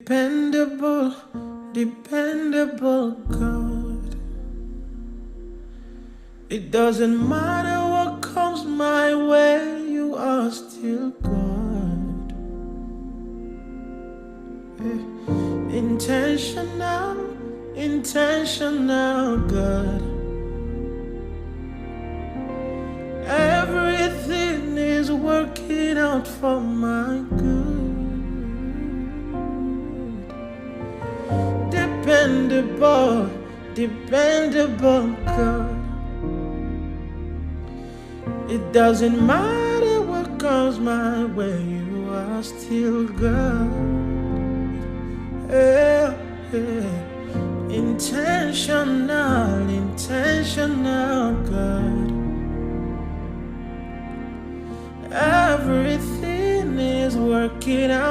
Dependable, dependable God. It doesn't matter what comes my way, you are still God. Intentional, intentional God. Everything is working out for my good. Dependable, dependable God. It doesn't matter what comes my way, you are still God. Yeah, yeah. Intentional, intentional God. Everything is working out.